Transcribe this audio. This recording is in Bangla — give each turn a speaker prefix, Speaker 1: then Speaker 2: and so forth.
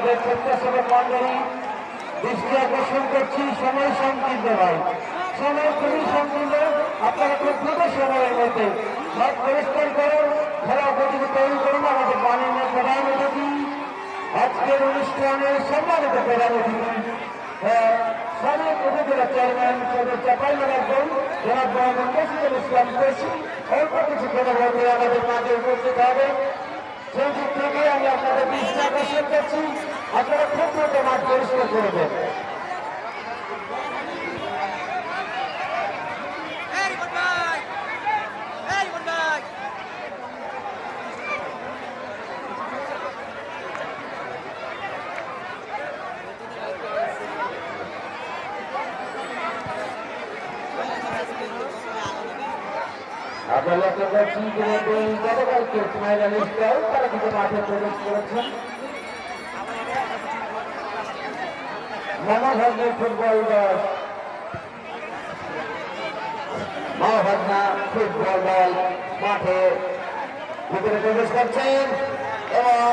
Speaker 1: আমাদের স্বেচ্ছাসেবক মন্ডলী দৃষ্টি আকর্ষণ করছি, সময় সংকীর্ণ ভাই, সময় খুবই সংকীর্ণ। আপনারা খুব দ্রুত সময়ের মধ্যে মাঠ পরিষ্কার করুন, খেলা উপযোগী তৈরি করুন। আমাদের মাননীয় প্রধান অতিথি, আজকের অনুষ্ঠানের সম্মানিত প্রধান অতিথি, সাবেক উপজেলা চেয়ারম্যান সদর চাঁপাইনবাবগঞ্জ জনাব মোহাম্মদ মফিজুল ইসলাম কৃষি অল্প কিছুক্ষণের মধ্যে আমাদের মাঝে উপস্থিত হবে। সেই দিক থেকে আমি আপনাদের দৃষ্টি আকর্ষণ করছি, আপনারা খুব দ্রুত মাঠ পরিষ্কার করবেন। আমরা লক্ষ্য করছি ইতিমধ্যে গতকালকে ফাইনালিস্টরাও তারা কিন্তু মাঠে প্রবেশ করেছেন। মহাভাগ্নের ফুটবল দল, মহাভাগ্না ফুটবল দল মাঠে ভিতরে প্রবেশ করছেন এবং